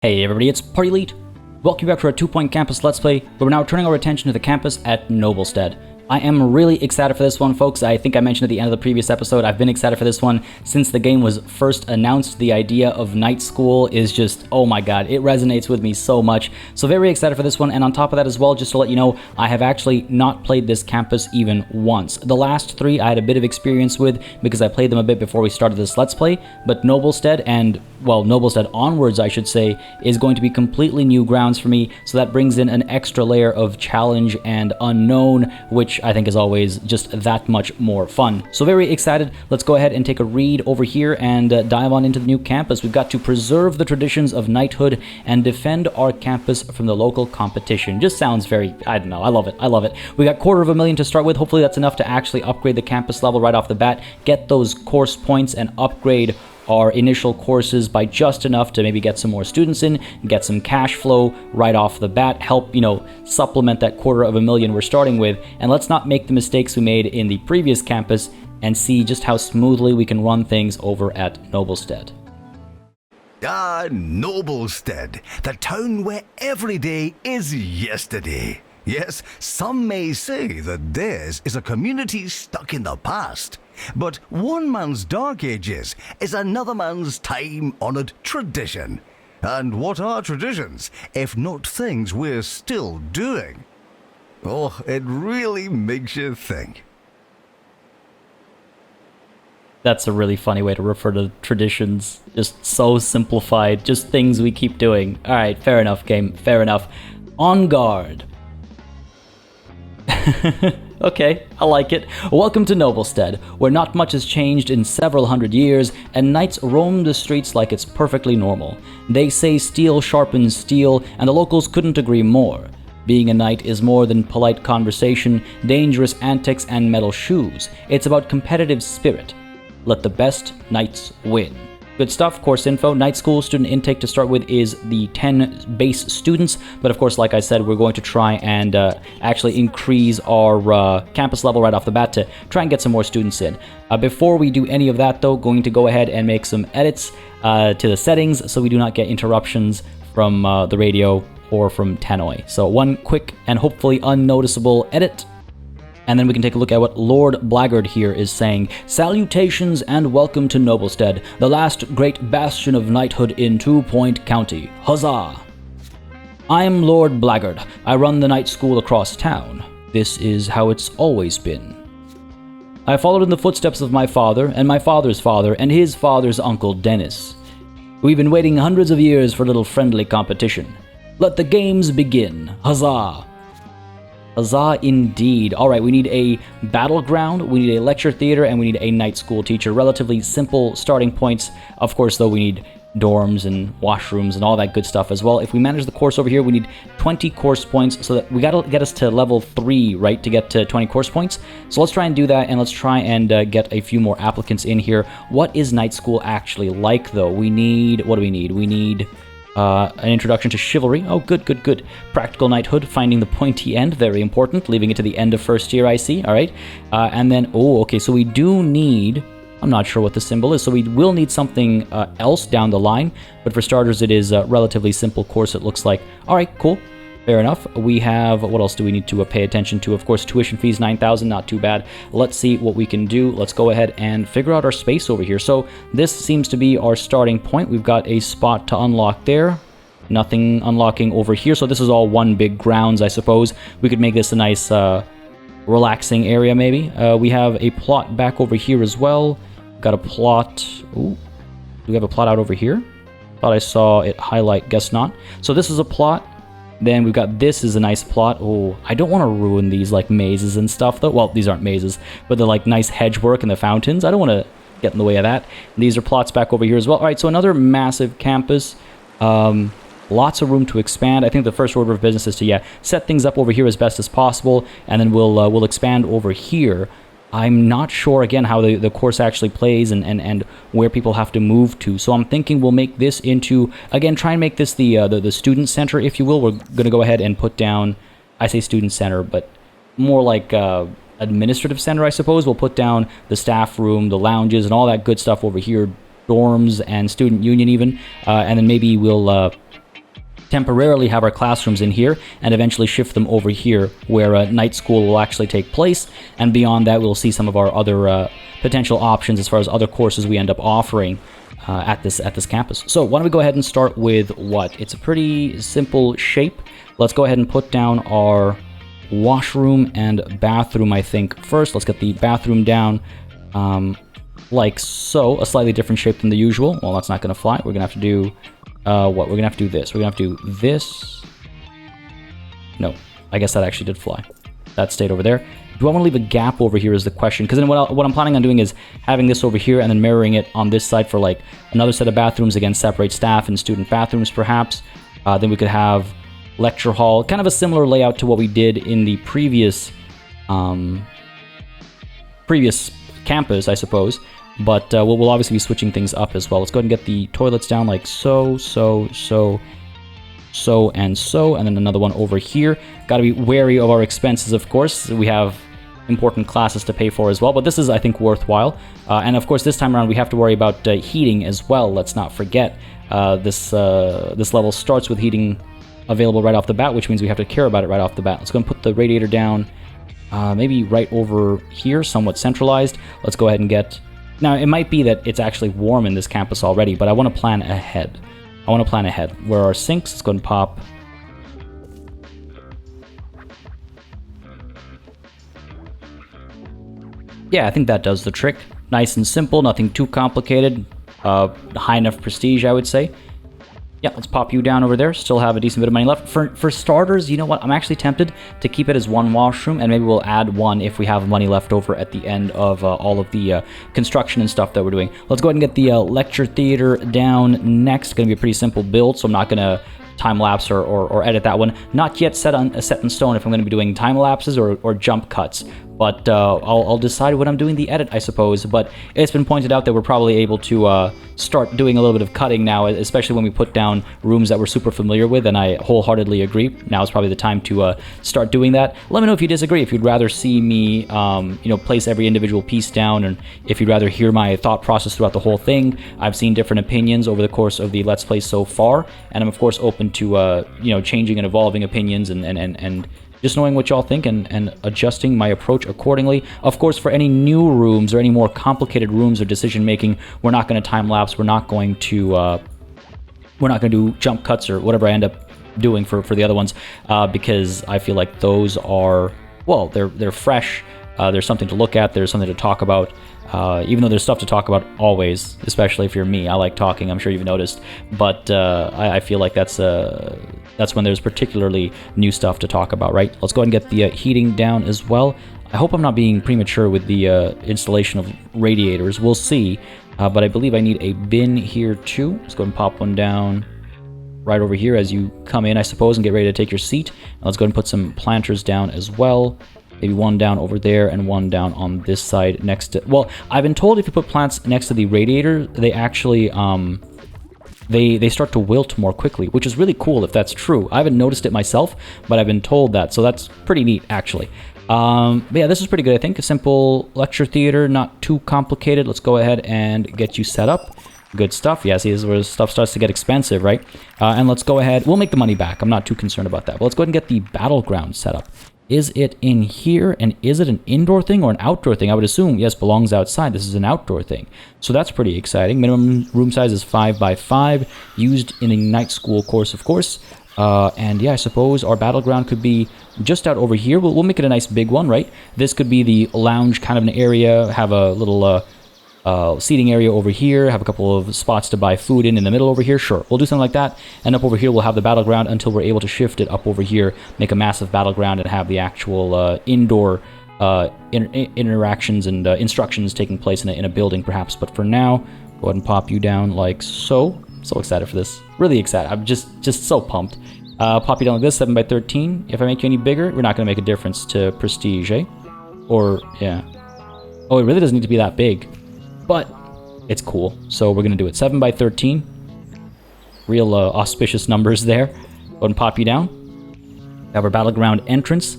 Hey everybody, it's PartyElite. Welcome back to our 2-Point Campus Let's Play, where we're now turning our attention to the campus at Noblestead. I am really excited for this one, folks. I think I mentioned at the end of the previous episode, I've been excited for this one since the game was first announced. The idea of night school is just, oh my god, it resonates with me so much. So very excited for this one, and on top of that as well, just to let you know, I have actually not played this campus even once. The last three I had a bit of experience with because I played them a bit before we started this Let's Play, but Noblestead and, well, Noblestead onwards, I should say, is going to be completely new grounds for me, so that brings in an extra layer of challenge and unknown, which I think is always just that much more fun. So very excited. Let's go ahead and take a read over here and dive on into the new campus. We've got to preserve the traditions of knighthood and defend our campus from the local competition. Just sounds very, I don't know, I love it. I love it. We got $250,000 to start with. Hopefully that's enough to actually upgrade the campus level right off the bat, get those course points and upgrade our initial courses by just enough to maybe get some more students in, get some cash flow right off the bat, help, supplement that $250,000 we're starting with, and let's not make the mistakes we made in the previous campus and see just how smoothly we can run things over at Noblestead. Noblestead, the town where every day is yesterday. Yes, some may say that theirs is a community stuck in the past. But one man's dark ages is another man's time-honored tradition. And what are traditions, if not things we're still doing? Oh, it really makes you think. That's a really funny way to refer to traditions. Just so simplified, just things we keep doing. Alright, fair enough, game, fair enough. On guard. Okay, I like it. Welcome to Noblestead, where not much has changed in several hundred years, and knights roam the streets like it's perfectly normal. They say steel sharpens steel, and the locals couldn't agree more. Being a knight is more than polite conversation, dangerous antics, and metal shoes. It's about competitive spirit. Let the best knights win. Good stuff. Course info. Night school student intake to start with is the 10 base students, but of course, like I said, we're going to try and actually increase our campus level right off the bat to try and get some more students in. Before we do any of that though, going to go ahead and make some edits to the settings so we do not get interruptions from the radio or from Tannoy. So one quick and hopefully unnoticeable edit. And then we can take a look at what Lord Blackguard here is saying. Salutations and welcome to Noblestead, the last great bastion of knighthood in 2-Point County. Huzzah! I'm Lord Blackguard. I run the night school across town. This is how it's always been. I followed in the footsteps of my father, and my father's father, and his father's uncle Dennis. We've been waiting hundreds of years for a little friendly competition. Let the games begin. Huzzah! Huzzah indeed. Alright, we need a battleground, we need a lecture theater, and we need a night school teacher. Relatively simple starting points. Of course, though, we need dorms and washrooms and all that good stuff as well. If we manage the course over here, we need 20 course points, so that we gotta get us to level 3, right, to get to 20 course points. So let's try and do that, and let's try and get a few more applicants in here. What is night school actually like, though? We need, what do we need? We need an introduction to chivalry. Oh, good, good, good. Practical knighthood, finding the pointy end, very important. Leaving it to the end of first year, I see. All right. And then, oh, okay, so we do need, I'm not sure what the symbol is, so we will need something else down the line. But for starters, it is a relatively simple course, it looks like. All right, cool. Fair enough. We have, what else do we need to pay attention to? Of course, tuition fees, $9,000, not too bad. Let's see what we can do. Let's go ahead and figure out our space over here. So this seems to be our starting point. We've got a spot to unlock there. Nothing unlocking over here. So this is all one big grounds, I suppose. We could make this a nice, relaxing area, maybe. We have a plot back over here as well. Got a plot. Ooh. Do we have a plot out over here? Thought I saw it highlight. Guess not. So this is a plot. Then we've got this is a nice plot. Oh, I don't want to ruin these like mazes and stuff though. Well, these aren't mazes, but they're like nice hedge work and the fountains. I don't want to get in the way of that. These are plots back over here as well. All right, so another massive campus. Lots of room to expand. I think the first order of business is to, set things up over here as best as possible, and then we'll expand over here. I'm not sure, again, how the course actually plays and where people have to move to. So I'm thinking we'll make this into, again, try and make this the student center, if you will. We're going to go ahead and put down, I say student center, but more like administrative center, I suppose. We'll put down the staff room, the lounges, and all that good stuff over here, dorms and student union even. And then maybe we'll temporarily have our classrooms in here and eventually shift them over here where night school will actually take place, and beyond that we'll see some of our other potential options as far as other courses we end up offering at this campus. So why don't we go ahead and start with what? It's a pretty simple shape. Let's go ahead and put down our washroom and bathroom, I think, first. Let's get the bathroom down like so, a slightly different shape than the usual. Well, that's not going to fly. We're going to have to do what? We're going to have to do this. We're going to have to do this. No, I guess that actually did fly. That stayed over there. Do I want to leave a gap over here is the question, because then what I'm planning on doing is having this over here and then mirroring it on this side for like another set of bathrooms, again, separate staff and student bathrooms perhaps. Then we could have lecture hall, kind of a similar layout to what we did in the previous campus, I suppose. But we'll obviously be switching things up as well. Let's go ahead and get the toilets down like so, and then another one over here. Got to be wary of our expenses, of course. We have important classes to pay for as well, but this is, I think, worthwhile. And of course, this time around, we have to worry about heating as well. Let's not forget this level starts with heating available right off the bat, which means we have to care about it right off the bat. Let's go and put the radiator down, maybe right over here, somewhat centralized. Let's go ahead and get... Now, it might be that it's actually warm in this campus already, but I want to plan ahead. Where are our sinks? Let's go and pop... Yeah, I think that does the trick. Nice and simple, nothing too complicated. High enough prestige, I would say. Yeah, let's pop you down over there. Still have a decent bit of money left. For starters, you know what? I'm actually tempted to keep it as one washroom, and maybe we'll add one if we have money left over at the end of all of the construction and stuff that we're doing. Let's go ahead and get the lecture theater down next. Going to be a pretty simple build, so I'm not going to time-lapse or edit that one. Not yet set in stone if I'm going to be doing time-lapses or jump cuts. But I'll decide when I'm doing the edit, I suppose. But it's been pointed out that we're probably able to start doing a little bit of cutting now, especially when we put down rooms that we're super familiar with, and I wholeheartedly agree. Now is probably the time to start doing that. Let me know if you disagree, if you'd rather see me place every individual piece down, and if you'd rather hear my thought process throughout the whole thing. I've seen different opinions over the course of the Let's Play so far, and I'm of course open to changing and evolving opinions and just knowing what y'all think and adjusting my approach accordingly. Of course, for any new rooms or any more complicated rooms or decision making, we're not going to time lapse. We're not going to do jump cuts or whatever I end up doing for the other ones, because I feel like those are, well, they're fresh. There's something to look at. There's something to talk about. Even though there's stuff to talk about always, especially if you're me. I like talking, I'm sure you've noticed. But I feel like that's when there's particularly new stuff to talk about, right? Let's go ahead and get the heating down as well. I hope I'm not being premature with the installation of radiators. We'll see. But I believe I need a bin here too. Let's go ahead and pop one down right over here as you come in, I suppose, and get ready to take your seat. And let's go ahead and put some planters down as well. Maybe one down over there and one down on this side next to... Well, I've been told if you put plants next to the radiator, they actually... They start to wilt more quickly, which is really cool if that's true. I haven't noticed it myself, but I've been told that, so that's pretty neat, actually. But yeah, this is pretty good, I think. A simple lecture theater, not too complicated. Let's go ahead and get you set up. Good stuff. Yeah, see, this is where stuff starts to get expensive, right? And let's go ahead... We'll make the money back. I'm not too concerned about that. But let's go ahead and get the battleground set up. Is it in here, and is it an indoor thing or an outdoor thing? I would assume, yes, belongs outside. This is an outdoor thing. So that's pretty exciting. Minimum room size is 5 by 5, used in a night school course, of course. And yeah, I suppose our battleground could be just out over here. We'll make it a nice big one, right? This could be the lounge kind of an area, have a little... seating area over here, have a couple of spots to buy food in the middle over here. Sure, we'll do something like that. And up over here, we'll have the battleground until we're able to shift it up over here, make a massive battleground, and have the actual indoor interactions and instructions taking place in a building, perhaps. But for now, go ahead and pop you down like so. So excited for this. Really excited. I'm just so pumped. Pop you down like this, 7 by 13. If I make you any bigger, we're not going to make a difference to prestige, eh? Or, yeah. Oh, it really doesn't need to be that big. But it's cool, so we're going to do it. 7 by 13. Real auspicious numbers there. Go ahead and pop you down. Have our battleground entrance.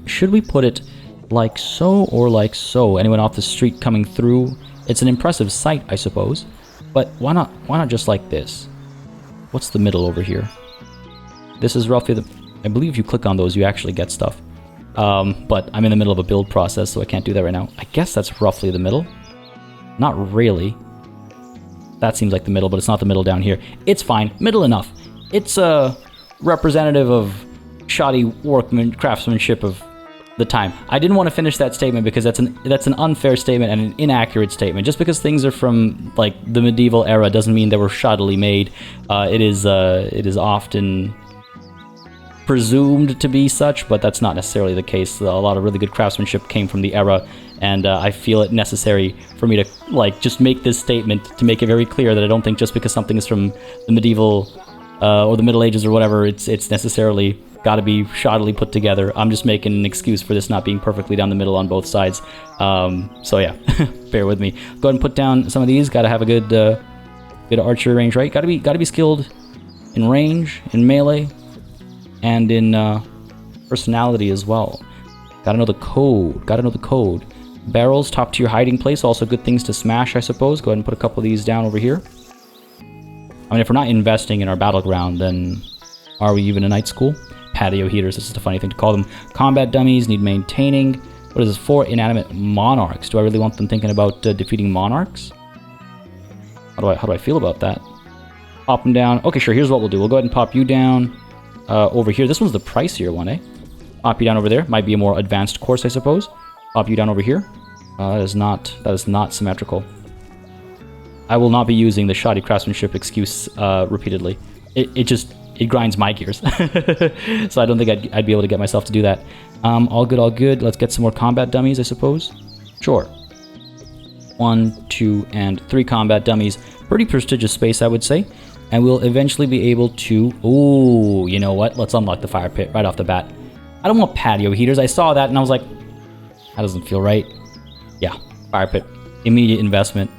Should we put it like so or like so? Anyone off the street coming through? It's an impressive sight, I suppose. But why not just like this? What's the middle over here? This is roughly the... I believe if you click on those, you actually get stuff. But I'm in the middle of a build process, so I can't do that right now. I guess that's roughly the middle. Not really. That seems like the middle, but it's not the middle down here. It's fine. Middle enough. It's representative of shoddy craftsmanship of the time. I didn't want to finish that statement because that's an unfair statement and an inaccurate statement. Just because things are from like the medieval era doesn't mean they were shoddily made. It is often presumed to be such, but that's not necessarily the case. A lot of really good craftsmanship came from the era, and I feel it necessary for me to like just make this statement to make it very clear that I don't think just because something is from the medieval or the Middle Ages or whatever, it's necessarily got to be shoddily put together. I'm just making an excuse for this not being perfectly down the middle on both sides. So yeah, bear with me. Go ahead and put down some of these. Got to have a good archery range, right? Got to be skilled in range, in melee, and in personality as well. Gotta know the code. Barrels, top tier hiding place, also good things to smash, I suppose. Go ahead and put a couple of these down over here. I mean, if we're not investing in our battleground, then are we even a night school? Patio heaters, this is a funny thing to call them. Combat dummies need maintaining. What is this for? Inanimate monarchs. Do I really want them thinking about defeating monarchs? How do I feel about that? Pop them down. Okay, sure, here's what we'll do. We'll go ahead and pop you down over here. This one's the pricier one, eh? Pop you down over there. Might be a more advanced course, I suppose. Pop you down over here. That is not symmetrical. I will not be using the shoddy craftsmanship excuse repeatedly. It grinds my gears. So I don't think I'd be able to get myself to do that. All good. Let's get some more combat dummies, I suppose. Sure. 1, 2, and 3 combat dummies. Pretty prestigious space, I would say. And we'll eventually be able to... Ooh, you know what? Let's unlock the fire pit right off the bat. I don't want patio heaters. I saw that and I was like, that doesn't feel right. Yeah, fire pit. Immediate investment.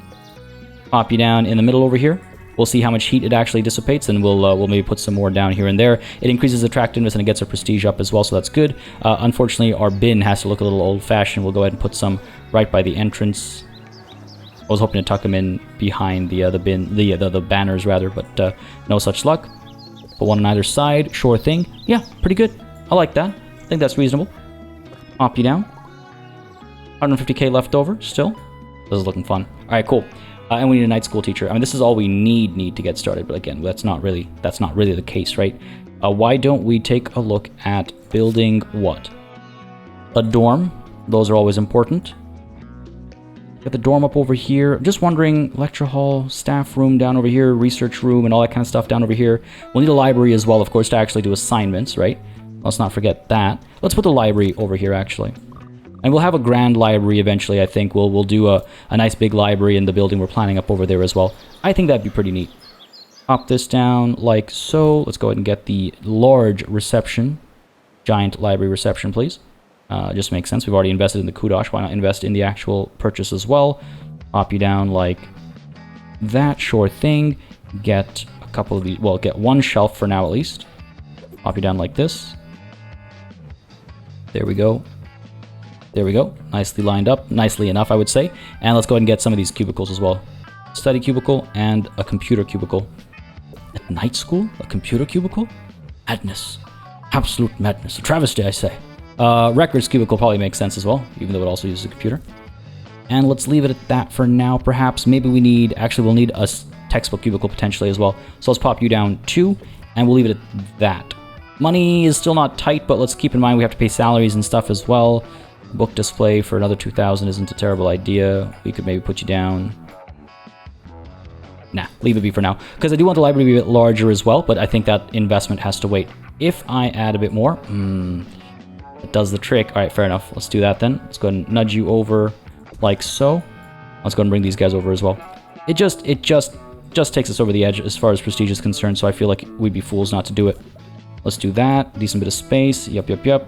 Pop you down in the middle over here. We'll see how much heat it actually dissipates, and we'll maybe put some more down here and there. It increases attractiveness and it gets our prestige up as well, so that's good. Unfortunately, our bin has to look a little old-fashioned. We'll go ahead and put some right by the entrance. I was hoping to tuck them in behind the bin, the banners rather, but no such luck. Put one on either side, sure thing. Yeah, pretty good. I like that. I think that's reasonable. Pop you down. 150k left over still. This is looking fun. All right, cool. And we need a night school teacher. I mean, this is all we need to get started. But again, that's not really the case, right? Why don't we take a look at building what? A dorm. Those are always important. Get the dorm up over here. I'm just wondering, lecture hall, staff room down over here, research room, and all that kind of stuff down over here. We'll need a library as well, of course, to actually do assignments, right? Let's not forget that. Let's put the library over here, actually. And we'll have a grand library eventually, I think. We'll do a nice big library in the building we're planning up over there as well. I think that'd be pretty neat. Pop this down like so. Let's go ahead and get the large reception. Giant library reception, please. Just makes sense. We've already invested in the kudosh. Why not invest in the actual purchase as well? Pop you down like that. Sure thing. Get a couple of these. Well, get one shelf for now at least. Pop you down like this. There we go. There we go. Nicely lined up. Nicely enough, I would say. And let's go ahead and get some of these cubicles as well. Study cubicle and a computer cubicle. At night school? A computer cubicle? Madness. Absolute madness. A travesty, I say. Records cubicle probably makes sense as well, even though it also uses a computer. And let's leave it at that for now, perhaps. Maybe we need... Actually, we'll need a textbook cubicle potentially as well. So let's pop you down 2, and we'll leave it at that. Money is still not tight, but let's keep in mind we have to pay salaries and stuff as well. Book display for another 2,000 isn't a terrible idea. We could maybe put you down. Nah, leave it be for now. Because I do want the library to be a bit larger as well, but I think that investment has to wait. If I add a bit more, it does the trick. All right, fair enough. Let's do that then. Let's go ahead and nudge you over like so. Let's go ahead and bring these guys over as well. It just takes us over the edge as far as prestige is concerned, so I feel like we'd be fools not to do it. Let's do that. Decent bit of space. Yep.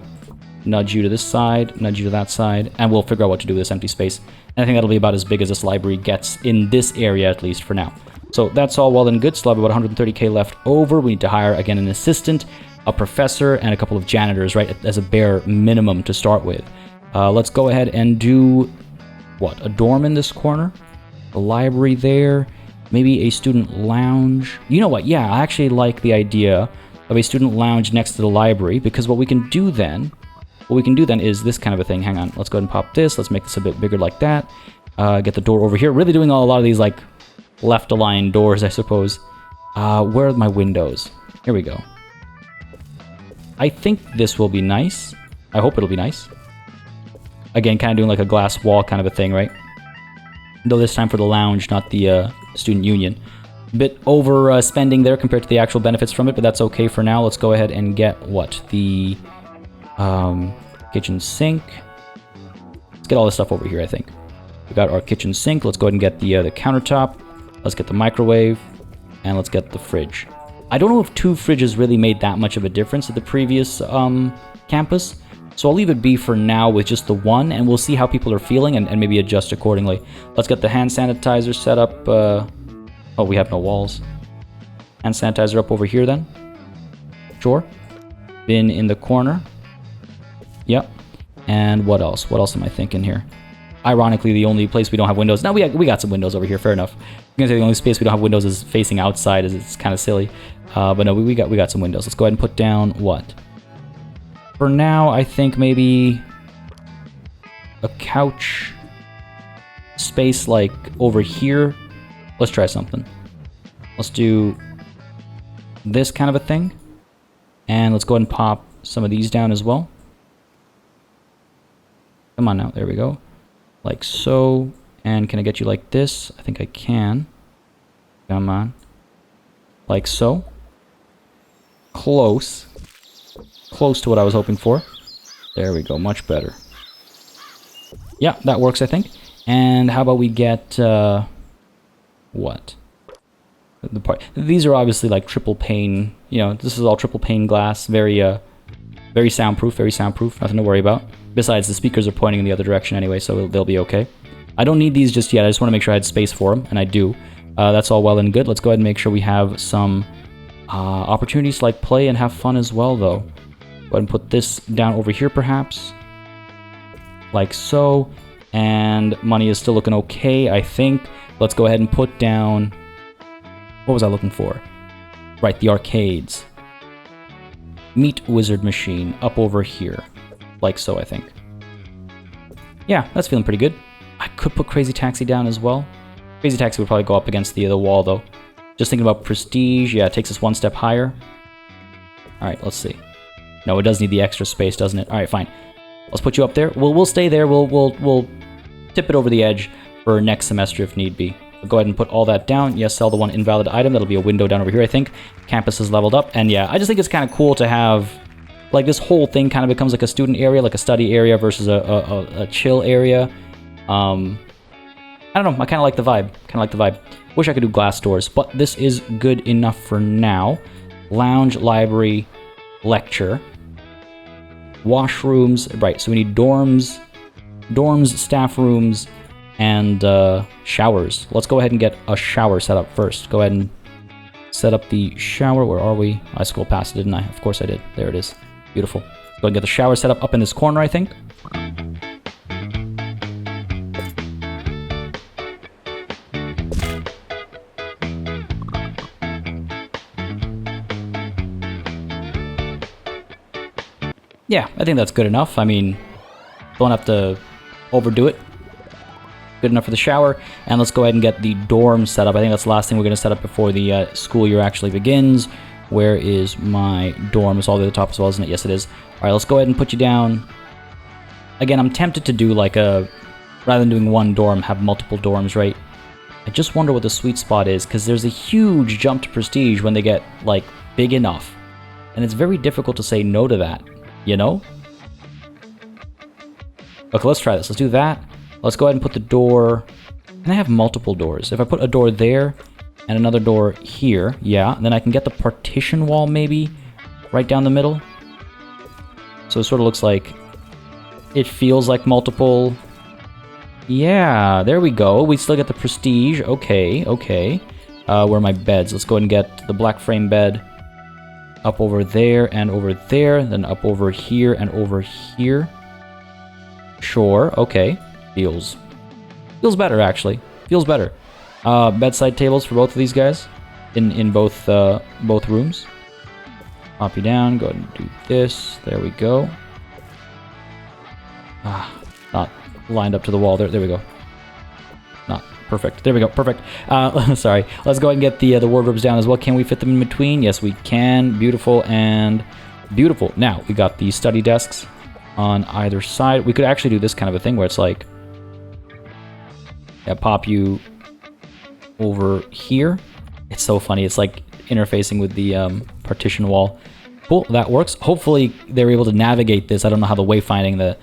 Nudge you to this side, nudge you to that side, and we'll figure out what to do with this empty space. And I think that'll be about as big as this library gets in this area, at least for now. So that's all well and good. Still have about 130k left over. We need to hire, again, an assistant, a professor, and a couple of janitors, right, as a bare minimum to start with. Let's go ahead and do, what, a dorm in this corner? A library there, maybe a student lounge. You know what, yeah, I actually like the idea of a student lounge next to the library, because what we can do then is this kind of a thing. Hang on, let's go ahead and pop this. Let's make this a bit bigger like that. Get the door over here. Really doing a lot of these like left-aligned doors, I suppose. Where are my windows? Here we go. I think this will be nice. I hope it'll be nice. Again, kind of doing like a glass wall kind of a thing, right? Though this time for the lounge, not the student union. Bit over spending there compared to the actual benefits from it, but that's okay for now. Let's go ahead and get what? The kitchen sink. Let's get all this stuff over here, I think. We got our kitchen sink. Let's go ahead and get the countertop. Let's get the microwave. And let's get the fridge. I don't know if 2 fridges really made that much of a difference at the previous campus. So I'll leave it be for now with just the 1, and we'll see how people are feeling and maybe adjust accordingly. Let's get the hand sanitizer set up. Oh, we have no walls. Hand sanitizer up over here then. Sure. Bin in the corner. Yep. And what else? What else am I thinking here? Ironically, the only place we don't have windows... Now, we got some windows over here, fair enough. I'm going to say the only space we don't have windows is facing outside, as it's kind of silly. But no, we got some windows. Let's go ahead and put down what? For now, I think maybe a couch space like over here. Let's try something. Let's do this kind of a thing. And let's go ahead and pop some of these down as well. Come on now, there we go. Like so. And can I get you like this? I think I can. Come on. Like so. Close. Close to what I was hoping for. There we go, much better. Yeah, that works, I think. And how about we get, what? These are obviously like triple pane, you know, this is all triple pane glass, very soundproof, nothing to worry about. Besides, the speakers are pointing in the other direction anyway, so they'll be okay. I don't need these just yet, I just want to make sure I had space for them, and I do. That's all well and good. Let's go ahead and make sure we have some opportunities to like play and have fun as well, though. Go ahead and put this down over here, perhaps. Like so. And money is still looking okay, I think. Let's go ahead and put down... What was I looking for? Right, the arcades. Meat Wizard Machine up over here. Like so, I think. Yeah, that's feeling pretty good. I could put Crazy Taxi down as well. Crazy Taxi would probably go up against the wall, though. Just thinking about prestige. Yeah, it takes us one step higher. Alright, let's see. No, it does need the extra space, doesn't it? Alright, fine. Let's put you up there. We'll stay there. We'll tip it over the edge for next semester if need be. We'll go ahead and put all that down. Yes, sell the one invalid item. That'll be a window down over here, I think. Campus is leveled up. And yeah, I just think it's kind of cool to have... Like, this whole thing kind of becomes like a student area, like a study area versus a chill area. I don't know. I kind of like the vibe. Wish I could do glass doors, but this is good enough for now. Lounge, library, lecture. Washrooms. Right, so we need dorms, staff rooms, and showers. Let's go ahead and get a shower set up first. Go ahead and set up the shower. Where are we? I scrolled past it, didn't I? Of course I did. There it is. Beautiful. Go ahead and get the shower set up in this corner, I think. Yeah, I think that's good enough. I mean, don't have to overdo it. Good enough for the shower. And let's go ahead and get the dorm set up. I think that's the last thing we're going to set up before the school year actually begins. Where is my dorm? It's all the way at the top as well, isn't it? Yes, it is. All right, let's go ahead and put you down. Again, I'm tempted to do like a... Rather than doing one dorm, have multiple dorms, right? I just wonder what the sweet spot is, because there's a huge jump to prestige when they get, like, big enough. And it's very difficult to say no to that. You know? Okay, let's try this. Let's do that. Let's go ahead and put the door... Can I have multiple doors? If I put a door there and another door here, yeah, then I can get the partition wall maybe right down the middle. So it sort of looks like... It feels like multiple... Yeah, there we go. We still get the prestige. Okay, okay. Where are my beds? Let's go ahead and get the black frame bed. Up over there and over there, then up over here and over here. Sure, okay. Feels better, actually. Feels better. Bedside tables for both of these guys in both rooms. Pop you down. Go ahead and do this. There we go. Not lined up to the wall. There we go. Not perfect. There we go. Perfect. Sorry. Let's go ahead and get the wardrobes down as well. Can we fit them in between? Yes, we can. Beautiful and beautiful. Now, we got the study desks on either side. We could actually do this kind of a thing where it's like, yeah, pop you over here. It's so funny. It's like interfacing with the partition wall. Cool, that works. Hopefully they're able to navigate this. I don't know how the wayfinding, the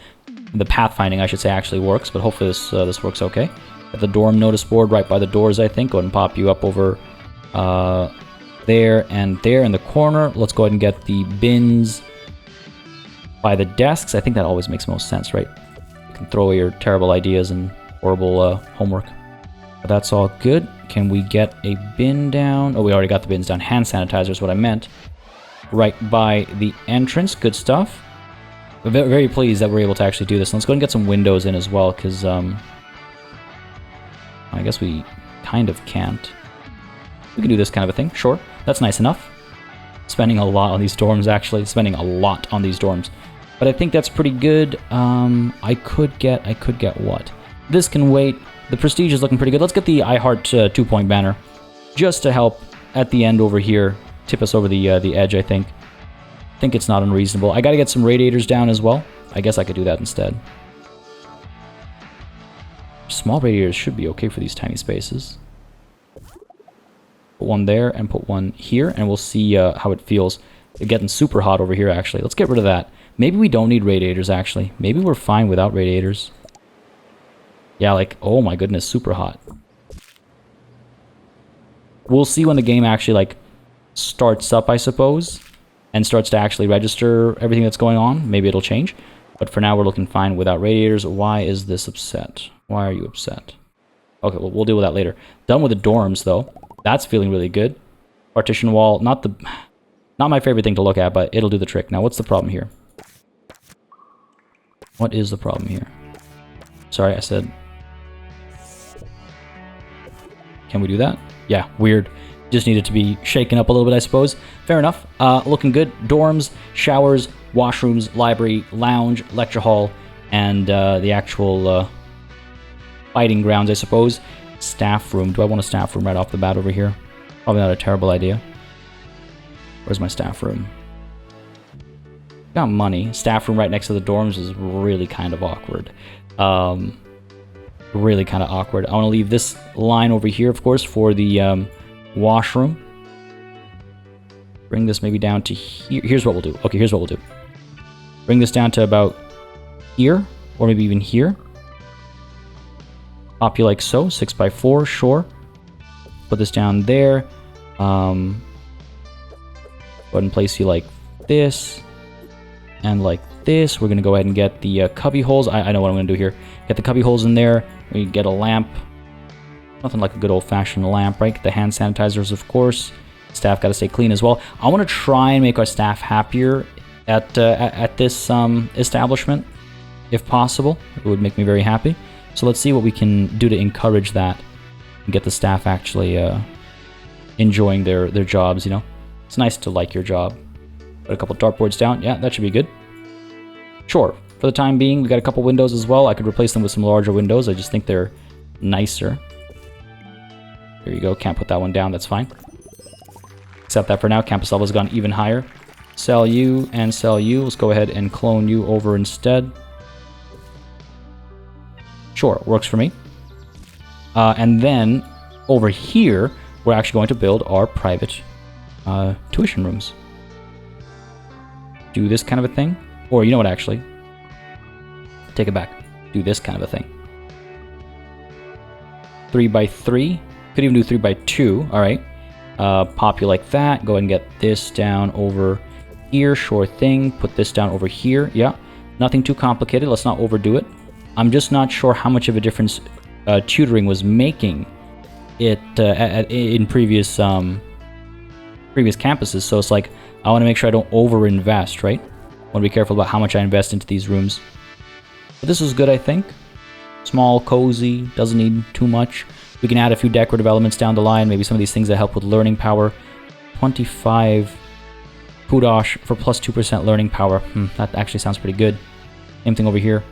pathfinding, I should say, actually works, but hopefully this works okay. Got the dorm notice board right by the doors, I think. Go ahead and pop you up over there and there in the corner. Let's go ahead and get the bins by the desks. I think that always makes most sense, right? You can throw away your terrible ideas and horrible homework. But that's all good. Can we get a bin down? Oh, we already got the bins down. Hand sanitizer is what I meant. Right by the entrance. Good stuff. We're very pleased that we're able to actually do this. Let's go and get some windows in as well, because I guess we kind of can't. We can do this kind of a thing. Sure. That's nice enough. Spending a lot on these dorms, actually. Spending a lot on these dorms. But I think that's pretty good. I could get what? This can wait. The prestige is looking pretty good. Let's get the I Heart 2-point banner, just to help at the end over here, tip us over the edge, I think. I think it's not unreasonable. I gotta get some radiators down as well. I guess I could do that instead. Small radiators should be okay for these tiny spaces. Put one there and put one here, and we'll see how it feels. It's getting super hot over here, actually. Let's get rid of that. Maybe we don't need radiators, actually. Maybe we're fine without radiators. Yeah, like, oh my goodness, super hot. We'll see when the game actually, like, starts up, I suppose, and starts to actually register everything that's going on. Maybe it'll change. But for now, we're looking fine without radiators. Why is this upset? Why are you upset? Okay, well, we'll deal with that later. Done with the dorms, though. That's feeling really good. Partition wall, not my favorite thing to look at, but it'll do the trick. Now, what's the problem here? What is the problem here? Sorry, I said... Can we do that? Yeah, weird. Just needed to be shaken up a little bit, I suppose. Fair enough. Looking good. Dorms, showers, washrooms, library, lounge, lecture hall, and the actual fighting grounds, I suppose. Staff room. Do I want a staff room right off the bat over here? Probably not a terrible idea. Where's my staff room? Got money. Staff room right next to the dorms is really kind of awkward. Really kind of awkward. I want to leave this line over here, of course, for the washroom. Bring this maybe down to here. Here's what we'll do. Okay, here's what we'll do. Bring this down to about here, or maybe even here. Pop you like so, 6x4, sure. Put this down there. Go ahead and place you like this, and like this. We're gonna go ahead and get the cubby holes. I know what I'm gonna do here. Get the cubby holes in there. We get a lamp. Nothing like a good old-fashioned lamp, right? Get the hand sanitizers, of course. Staff got to stay clean as well. I want to try and make our staff happier at this establishment, if possible. It would make me very happy. So let's see what we can do to encourage that and get the staff actually enjoying their jobs, you know? It's nice to like your job. Put a couple dartboards down. Yeah, that should be good. Sure. For the time being, we got a couple windows as well. I could replace them with some larger windows. I just think they're nicer. There you go. Can't put that one down. That's fine. Accept that for now. Campus level has gone even higher. Sell you and sell you. Let's go ahead and clone you over instead. Sure, works for me. And then over here, we're actually going to build our private tuition rooms. Do this kind of a thing. Or you know what, actually? Take it back. Do this kind of a thing. 3x3. Could even do 3x2. All right. Pop you like that. Go ahead and get this down over here. Sure thing. Put this down over here. Yeah. Nothing too complicated. Let's not overdo it. I'm just not sure how much of a difference tutoring was making it in previous campuses. So it's like, I want to make sure I don't over-invest, right? I want to be careful about how much I invest into these rooms. But this is good, I think. Small, cozy, doesn't need too much. We can add a few decorative elements down the line, maybe some of these things that help with learning power. 25 Kudosh for plus 2% learning power. That actually sounds pretty good. Same thing over here.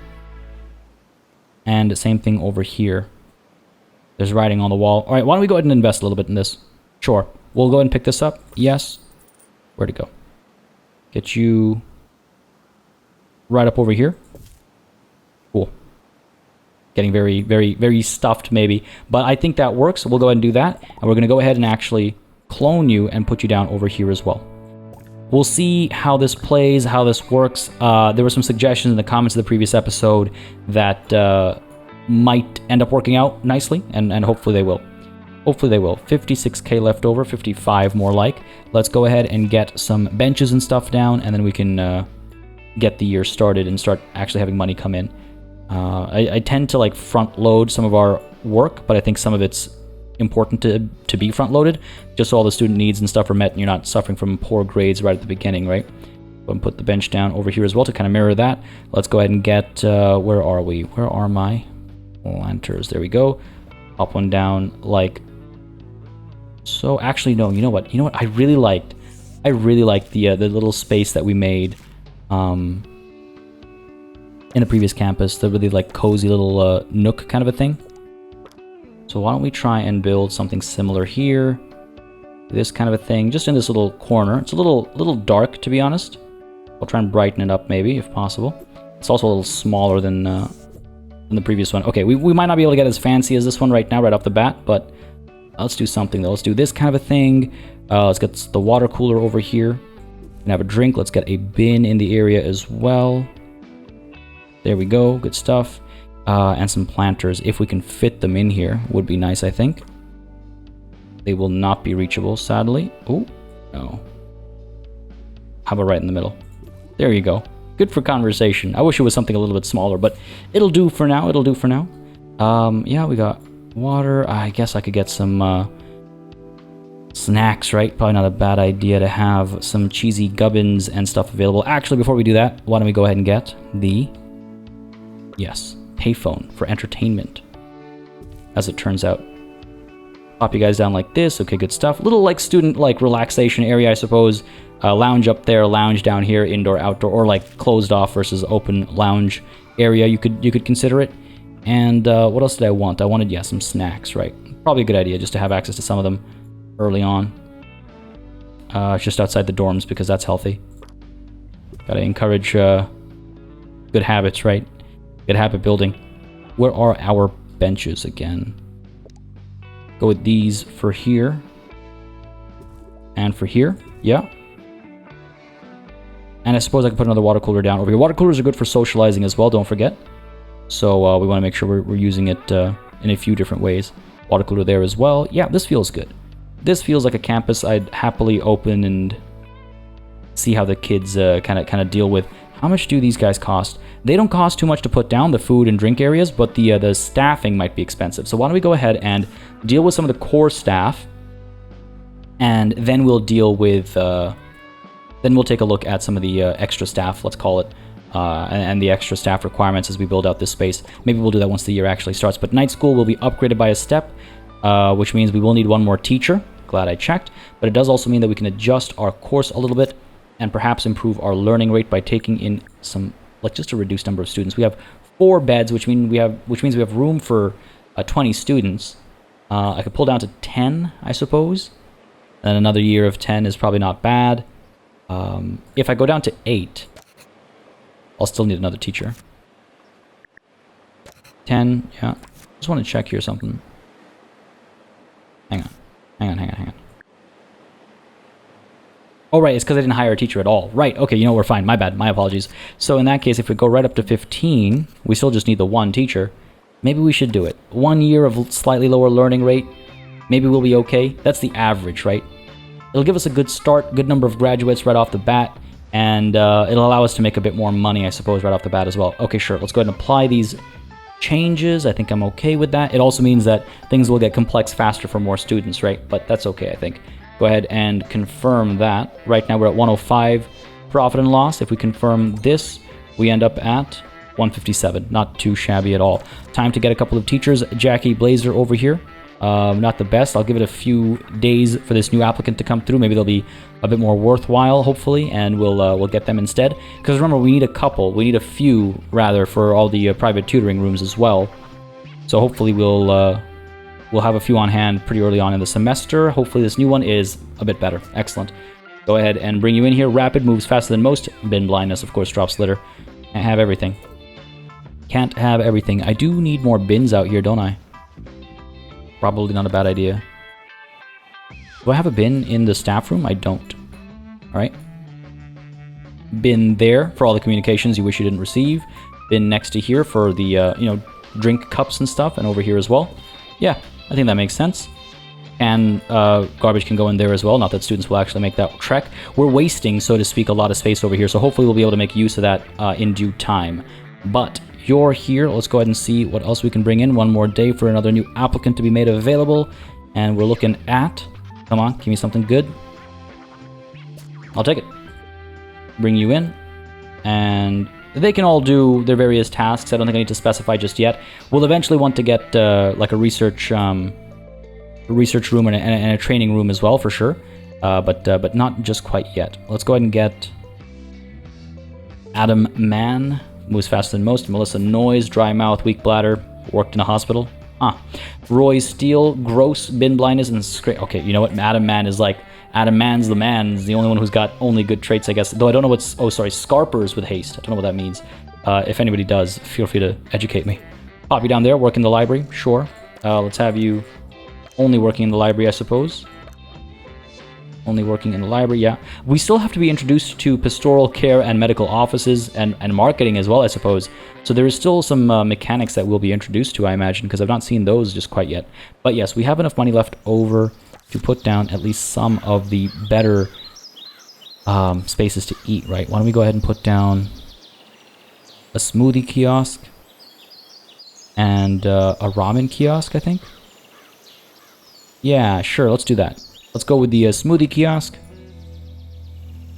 And same thing over here. There's writing on the wall. All right, why don't we go ahead and invest a little bit in this? Sure. We'll go ahead and pick this up. Yes. Where'd it go? Get you right up over here. Cool. Getting very, very, very stuffed maybe. But I think that works. We'll go ahead and do that. And we're going to go ahead and actually clone you and put you down over here as well. We'll see how this plays, how this works. There were some suggestions in the comments of the previous episode that might end up working out nicely, and hopefully they will. Hopefully they will. 56k left over, 55 more like. Let's go ahead and get some benches and stuff down, and then we can get the year started and start actually having money come in. I tend to like front load some of our work, but I think some of it's important to be front loaded, just so all the student needs and stuff are met and you're not suffering from poor grades right at the beginning, right? Go and put the bench down over here as well to kind of mirror that. Let's go ahead and get, where are we? Where are my lanterns? There we go. Pop one down like so. Actually, no, you know what? I really liked the little space that we made in the previous campus, the really like cozy little nook kind of a thing. So why don't we try and build something similar here? This kind of a thing, just in this little corner. It's a little dark, to be honest. I'll try and brighten it up, maybe, if possible. It's also a little smaller than the previous one. Okay, we might not be able to get as fancy as this one right now, right off the bat, but let's do something, though. Let's do this kind of a thing. Let's get the water cooler over here. And have a drink. Let's get a bin in the area as well. There we go. Good stuff. And some planters, if we can fit them in here, would be nice, I think. They will not be reachable, sadly. Oh, no. How about right in the middle? There you go. Good for conversation. I wish it was something a little bit smaller, but it'll do for now. It'll do for now. Yeah, we got water. I guess I could get some snacks, right? Probably not a bad idea to have some cheesy gubbins and stuff available. Actually, before we do that, why don't we go ahead and get the... Yes. Payphone for entertainment, as it turns out. Pop you guys down like this. Okay, good stuff. Little like student like relaxation area, I suppose. Lounge up there, lounge down here, indoor, outdoor, or like closed off versus open lounge area. You could consider it. And what else did I want? I wanted, yeah, some snacks, right? Probably a good idea just to have access to some of them early on. Just outside the dorms because that's healthy. Gotta encourage good habits, right? Good habit building. Where are our benches again? Go with these for here. And for here. Yeah. And I suppose I can put another water cooler down over here. Water coolers are good for socializing as well, don't forget. So we want to make sure we're using it in a few different ways. Water cooler there as well. Yeah, this feels good. This feels like a campus I'd happily open and see how the kids kind of deal with. How much do these guys cost? They don't cost too much to put down, the food and drink areas, but the staffing might be expensive. So why don't we go ahead and deal with some of the core staff, and then we'll deal with, then we'll take a look at some of the extra staff, let's call it, and the extra staff requirements as we build out this space. Maybe we'll do that once the year actually starts. But night school will be upgraded by a step, which means we will need one more teacher. Glad I checked. But it does also mean that we can adjust our course a little bit and perhaps improve our learning rate by taking in some, like just a reduced number of students. We have 4 beds, which means we have room for 20 students. I could pull down to 10, I suppose. And another year of 10 is probably not bad. If I go down to 8, I'll still need another teacher. 10, yeah. Just want to check here something. Hang on. Oh, right, it's because I didn't hire a teacher at all. Right, okay, we're fine. My bad, my apologies. So in that case, if we go right up to 15, we still just need the 1 teacher. Maybe we should do it. 1 year of slightly lower learning rate. Maybe we'll be okay. That's the average, right? It'll give us a good start, good number of graduates right off the bat, and it'll allow us to make a bit more money, I suppose, right off the bat as well. Okay, sure, let's go ahead and apply these changes. I think I'm okay with that. It also means that things will get complex faster for more students, right? But that's okay, I think. Go ahead and confirm that. Right now we're at 105 profit and loss. If we confirm this, we end up at 157. Not too shabby at all. Time to get a couple of teachers. Jackie Blazer over here. Not the best. I'll give it a few days for this new applicant to come through. Maybe they'll be a bit more worthwhile, hopefully, and we'll get them instead. Because remember, we need a couple. We need a few, rather, for all the private tutoring rooms as well. So hopefully we'll have a few on hand pretty early on in the semester. Hopefully this new one is a bit better. Excellent. Go ahead and bring you in here. Rapid, moves faster than most. Bin blindness, of course, drops litter. Can't have everything. Can't have everything. I do need more bins out here, don't I? Probably not a bad idea. Do I have a bin in the staff room? I don't. Alright. Bin there for all the communications you wish you didn't receive. Bin next to here for the, you know, drink cups and stuff, and over here as well. Yeah, I think that makes sense. And garbage can go in there as well, not that students will actually make that trek. We're wasting, so to speak, a lot of space over here, so hopefully we'll be able to make use of that in due time. But you're here. Let's go ahead and see what else we can bring in. One more day for another new applicant to be made available. And we're looking at... Come on, give me something good. I'll take it. Bring you in. And they can all do their various tasks. I don't think I need to specify just yet. We'll eventually want to get like a research room and a training room as well, for sure. But not just quite yet. Let's go ahead and get Adam Mann. Moves faster than most. Melissa Noyes, dry mouth, weak bladder, worked in a hospital. Roy Steele, gross, bin blindness, and okay, you know what? Adam Mann is like... Adam Mann's the man. He's the only one who's got only good traits, I guess. Though I don't know what's... Oh, sorry, Scarpers with haste. I don't know what that means. If anybody does, feel free to educate me. Pop you down there, work in the library. Sure. Let's have you only working in the library, I suppose. Only working in the library, yeah. We still have to be introduced to pastoral care and medical offices and marketing as well, I suppose. So there is still some mechanics that we'll be introduced to, I imagine, because I've not seen those just quite yet. But yes, we have enough money left over to put down at least some of the better spaces to eat, right? Why don't we go ahead and put down a smoothie kiosk and a ramen kiosk, I think? Yeah, sure, let's do that. Let's go with the smoothie kiosk.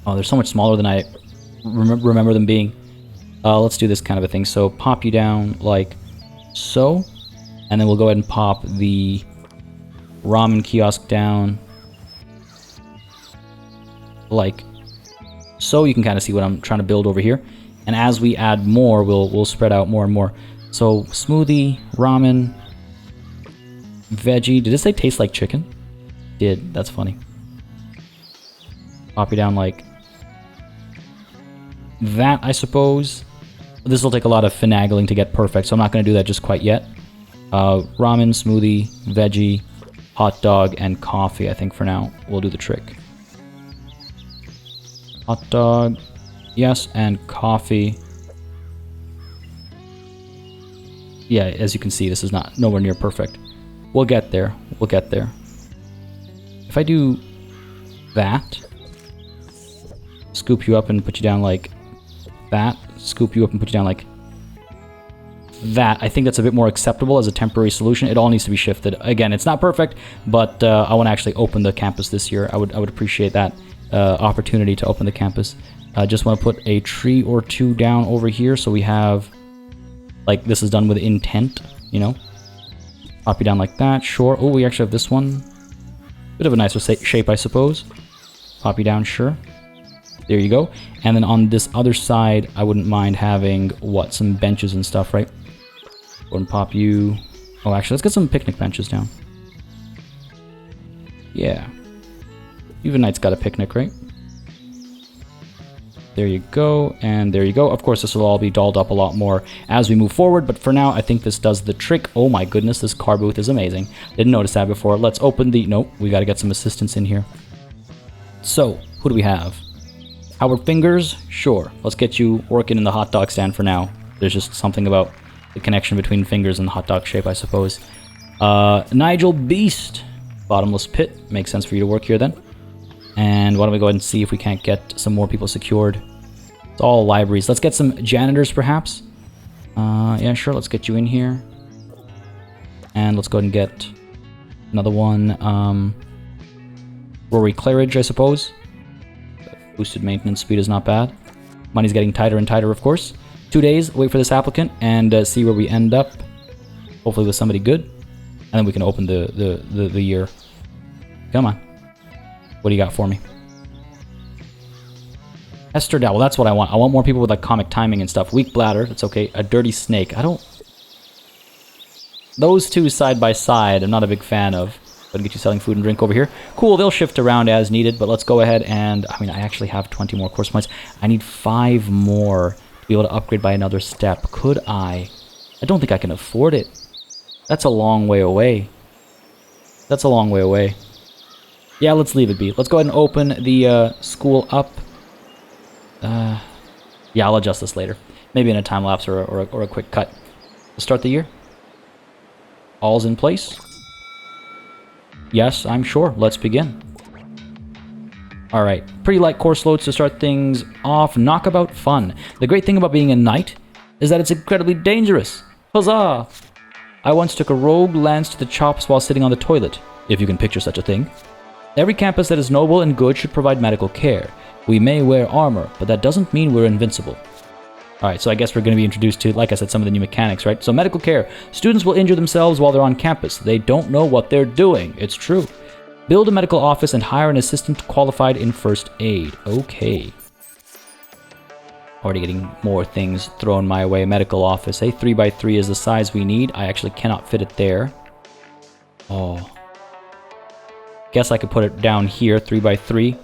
Oh, they're so much smaller than I remember them being. Let's do this kind of a thing. So pop you down like so. And then we'll go ahead and pop the ramen kiosk down like so. You can kind of see what I'm trying to build over here. And as we add more, we'll spread out more and more. So smoothie, ramen, veggie. Did it say taste like chicken? Did. That's funny. Pop you down like that, I suppose. This will take a lot of finagling to get perfect, so I'm not going to do that just quite yet. Ramen, smoothie, veggie, hot dog, and coffee, I think for now will do the trick. Hot dog, yes, and coffee. Yeah, as you can see, this is nowhere near perfect. We'll get there. We'll get there. If I do that, scoop you up and put you down like that, scoop you up and put you down like that, I think that's a bit more acceptable as a temporary solution. It all needs to be shifted. Again, it's not perfect, but I want to actually open the campus this year. I would appreciate that opportunity to open the campus. I just want to put a tree or two down over here so we have, like, this is done with intent, you know? Pop you down like that, sure. Oh, we actually have this one. Bit of a nicer shape, I suppose. Pop you down, sure. There you go. And then on this other side, I wouldn't mind having, what, some benches and stuff, right? Go and pop you... Oh, actually, let's get some picnic benches down. Yeah. Even Knight's got a picnic, right? There you go, and there you go. Of course, this will all be dolled up a lot more as we move forward, but for now, I think this does the trick. Oh my goodness, this car booth is amazing. Didn't notice that before. Let's open the... Nope, we got to get some assistance in here. So, who do we have? Howard Fingers? Sure. Let's get you working in the hot dog stand for now. There's just something about the connection between fingers and the hot dog shape, I suppose. Nigel Beast. Bottomless Pit. Makes sense for you to work here then. And why don't we go ahead and see if we can't get some more people secured. It's all libraries. Let's get some janitors, perhaps. Yeah, sure. Let's get you in here. And let's go ahead and get another one. Rory Claridge, I suppose. Boosted maintenance speed is not bad. Money's getting tighter and tighter, of course. 2 days, wait for this applicant, and see where we end up. Hopefully with somebody good. And then we can open the year. Come on. What do you got for me? Esther Dow. Well, that's what I want. I want more people with like comic timing and stuff. Weak bladder. That's okay. A dirty snake. I don't... Those two side by side, I'm not a big fan of. But get you selling food and drink over here. Cool, they'll shift around as needed, but let's go ahead and... I mean, I actually have 20 more course points. I need 5 more to be able to upgrade by another step. Could I? I don't think I can afford it. That's a long way away. That's a long way away. Yeah, let's leave it be. Let's go ahead and open the school up. Yeah, I'll adjust this later. Maybe in a time lapse or a quick cut. Let's start the year. All's in place. Yes, I'm sure. Let's begin. Alright, pretty light course loads to start things off. Knockabout fun. The great thing about being a knight is that it's incredibly dangerous. Huzzah! I once took a rogue lance to the chops while sitting on the toilet, if you can picture such a thing. Every campus that is noble and good should provide medical care. We may wear armor, but that doesn't mean we're invincible. Alright, so I guess we're going to be introduced to, like I said, some of the new mechanics, right? So medical care. Students will injure themselves while they're on campus. They don't know what they're doing. It's true. Build a medical office and hire an assistant qualified in first aid. Okay. Already getting more things thrown my way. Medical office, eh? 3x3 is the size we need. I actually cannot fit it there. Oh. Guess I could put it down here, 3x3.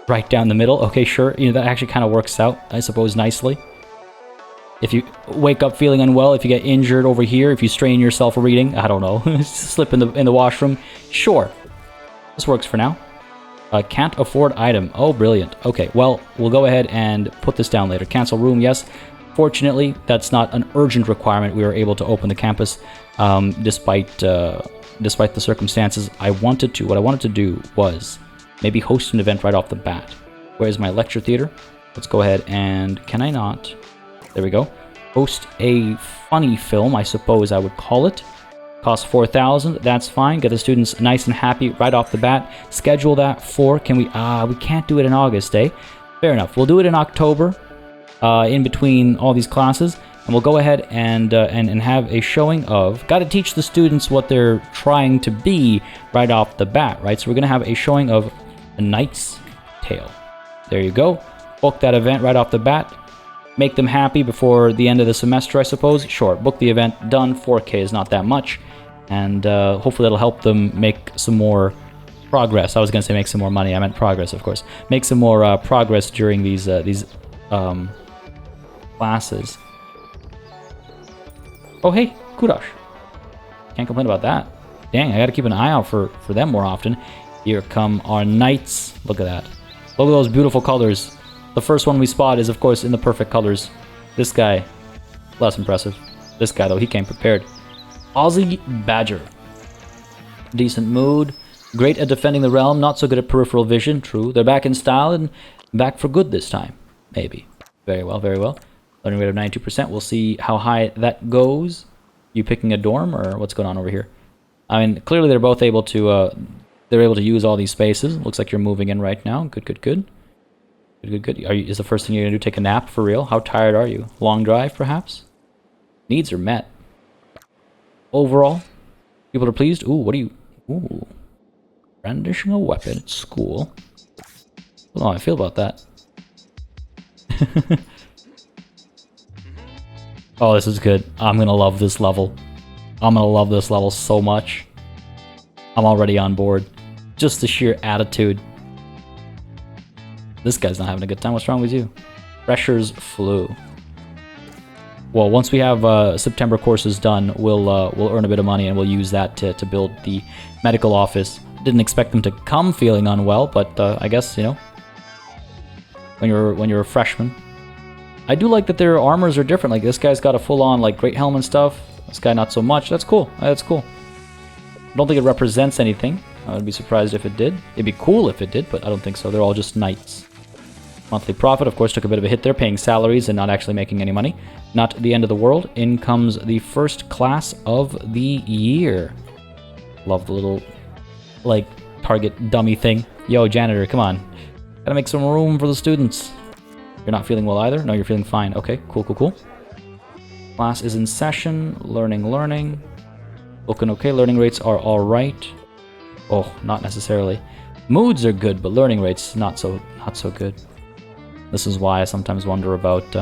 Right down the middle. Okay, sure. You know, that actually kind of works out, I suppose, nicely. If you wake up feeling unwell, if you get injured over here, if you strain yourself reading, I don't know, slip in the washroom, sure. This works for now. Can't afford item. Oh, brilliant. Okay, well, we'll go ahead and put this down later. Cancel room, yes. Fortunately, that's not an urgent requirement. We were able to open the campus despite the circumstances. What I wanted to do was maybe host an event right off the bat. Where's my lecture theater? Let's go ahead and... Can I not? There we go. Host a funny film, I suppose I would call it. Costs 4,000. That's fine. Get the students nice and happy right off the bat. Schedule that for... Can we... we can't do it in August, eh? Fair enough. We'll do it in October, in between all these classes. And we'll go ahead and have a showing of... Got to teach the students what they're trying to be right off the bat, right? So we're going to have a showing of A Knight's Tale. There you go. Book that event right off the bat. Make them happy before the end of the semester, I suppose. Sure, book the event. Done. 4K is not that much. And hopefully that'll help them make some more progress. I was going to say make some more money. I meant progress, of course. Make some more progress during these classes. Oh, hey, Kudosh. Can't complain about that. Dang, I gotta keep an eye out for them more often. Here come our knights. Look at that. Look at those beautiful colors. The first one we spot is, of course, in the perfect colors. This guy, less impressive. This guy, though, he came prepared. Aussie Badger. Decent mood. Great at defending the realm, not so good at peripheral vision. True. They're back in style and back for good this time. Maybe. Very well, very well. Learning rate of 92%. We'll see how high that goes. You picking a dorm, or what's going on over here? I mean, clearly they're both able to, they're able to use all these spaces. Looks like you're moving in right now. Good, good, good. Good, good, good. Is the first thing you're going to do take a nap for real? How tired are you? Long drive, perhaps? Needs are met. Overall, people are pleased. Ooh, what are you... Ooh. Brandishing a weapon at school. I don't know how I feel about that. Oh, this is good. I'm going to love this level. I'm going to love this level so much. I'm already on board. Just the sheer attitude. This guy's not having a good time. What's wrong with you? Pressures flew. Well, once we have September courses done, we'll earn a bit of money and we'll use that to build the medical office. Didn't expect them to come feeling unwell, but I guess, you know, when you're a freshman. I do like that their armors are different. Like, this guy's got a full-on, like, great helm and stuff. This guy not so much. That's cool. That's cool. I don't think it represents anything. I would be surprised if it did. It'd be cool if it did, but I don't think so. They're all just knights. Monthly profit, of course, took a bit of a hit there, paying salaries and not actually making any money. Not the end of the world. In comes the first class of the year. Love the little, like, target dummy thing. Yo, janitor, come on. Gotta make some room for the students. You're not feeling well either? No, you're feeling fine. Okay, cool, cool, cool. Class is in session. Learning, learning. Looking okay. Learning rates are alright. Oh, not necessarily. Moods are good, but learning rates not so good. This is why I sometimes wonder about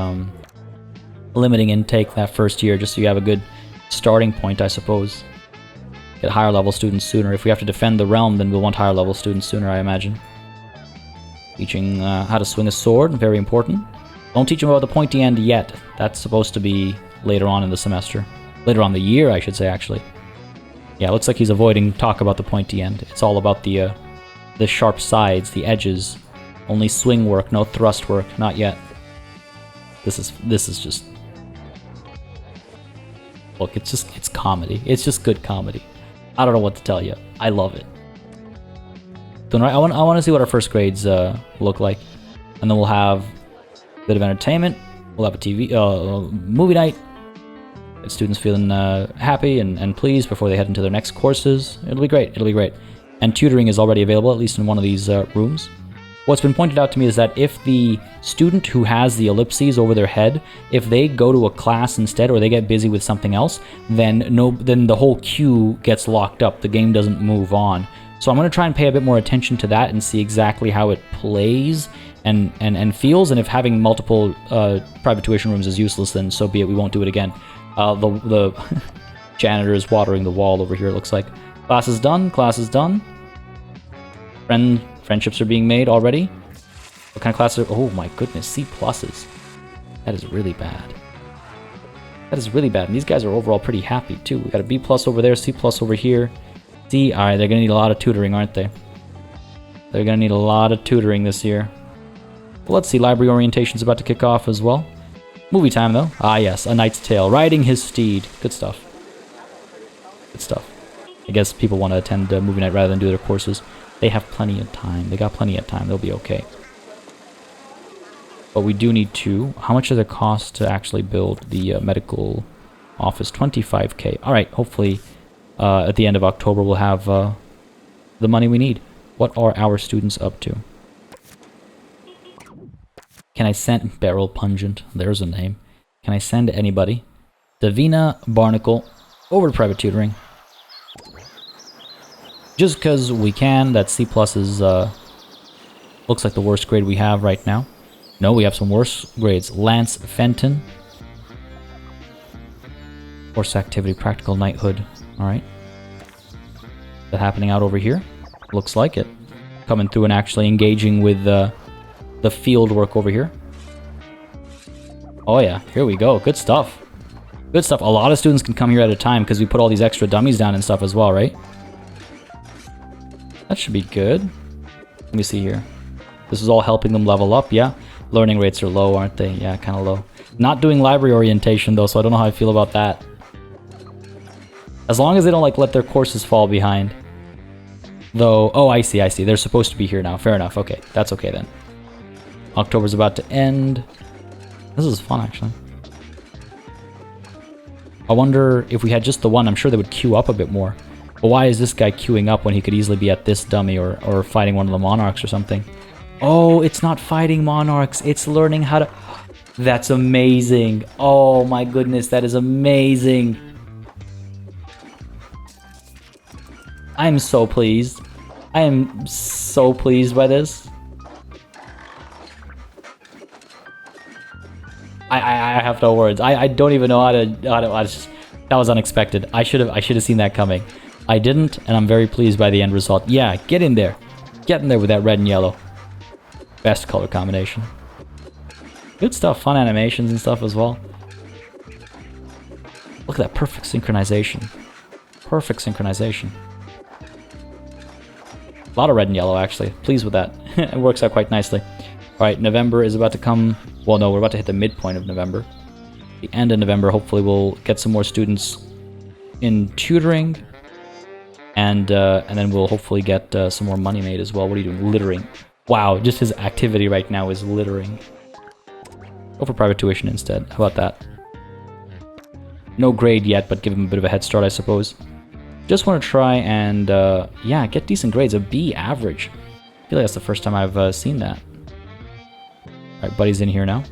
limiting intake that first year, just so you have a good starting point, I suppose. Get higher level students sooner. If we have to defend the realm, then we'll want higher level students sooner, I imagine. Teaching how to swing a sword, very important. Don't teach them about the pointy end yet. That's supposed to be later on in the semester. Later on the year, I should say, actually. Yeah, looks like he's avoiding talk about the pointy end. It's all about the sharp sides, the edges. Only swing work, no thrust work, not yet. This is just... Look, it's comedy. It's just good comedy. I don't know what to tell you. I love it. I want to see what our first grades look like, and then we'll have a bit of entertainment. We'll have a TV movie night. Get students feeling happy and pleased before they head into their next courses. It'll be great. It'll be great. And tutoring is already available, at least in one of these rooms. What's been pointed out to me is that if the student who has the ellipses over their head, if they go to a class instead, or they get busy with something else, then the whole queue gets locked up. The game doesn't move on. So I'm going to try and pay a bit more attention to that and see exactly how it plays and feels. And if having multiple private tuition rooms is useless, then so be it. We won't do it again. The janitor is watering the wall over here, it looks like. Class is done. Class is done. Friendships are being made already. What kind of class are... Oh my goodness, C pluses. That is really bad. That is really bad. And these guys are overall pretty happy too. We got a B plus over there, C plus over here. D, alright, they're gonna need a lot of tutoring, aren't they? They're gonna need a lot of tutoring this year. Well, let's see, library orientation's about to kick off as well. Movie time though. Ah yes, A Knight's Tale. Riding his steed. Good stuff. Good stuff. I guess people want to attend movie night rather than do their courses. They have plenty of time. They got plenty of time. They'll be okay. But we do need to... How much does it cost to actually build the medical office? 25k. Alright, hopefully at the end of October we'll have the money we need. What are our students up to? Can I send... Beryl Pungent. There's a name. Can I send anybody? Davina Barnacle over to private tutoring. Just because we can. That C plus is looks like the worst grade we have right now. No, we have some worse grades. Lance Fenton. Force activity, practical knighthood. Alright. Is that happening out over here? Looks like it. Coming through and actually engaging with the field work over here. Oh yeah, here we go. Good stuff. Good stuff. A lot of students can come here at a time because we put all these extra dummies down and stuff as well, right? That should be good. Let me see here. This is all helping them level up, yeah? Learning rates are low, aren't they? Yeah, kind of low. Not doing library orientation, though, so I don't know how I feel about that. As long as they don't, like, let their courses fall behind. Though, oh, I see. They're supposed to be here now. Fair enough. Okay, that's okay then. October's about to end. This is fun, actually. I wonder if we had just the one, I'm sure they would queue up a bit more. But why is this guy queuing up when he could easily be at this dummy or fighting one of the monarchs or something? Oh, it's not fighting monarchs. It's learning how to... That's amazing. Oh my goodness, that is amazing. I'm so pleased. I am so pleased by this. I have no words. I don't even know how to that was unexpected. I should have seen that coming. I didn't, and I'm very pleased by the end result. Yeah, get in there. Get in there with that red and yellow. Best color combination. Good stuff, fun animations and stuff as well. Look at that perfect synchronization. Perfect synchronization. A lot of red and yellow, actually. Pleased with that. It works out quite nicely. Alright, November is about to come... Well, no, we're about to hit the midpoint of November. The end of November, hopefully we'll get some more students in tutoring. And then we'll hopefully get some more money made as well. What are you doing? Littering. Wow, just his activity right now is littering. Go for private tuition instead. How about that? No grade yet, but give him a bit of a head start, I suppose. Just want to try and, yeah, get decent grades. A B average. I feel like that's the first time I've seen that. Alright, buddy's in here now.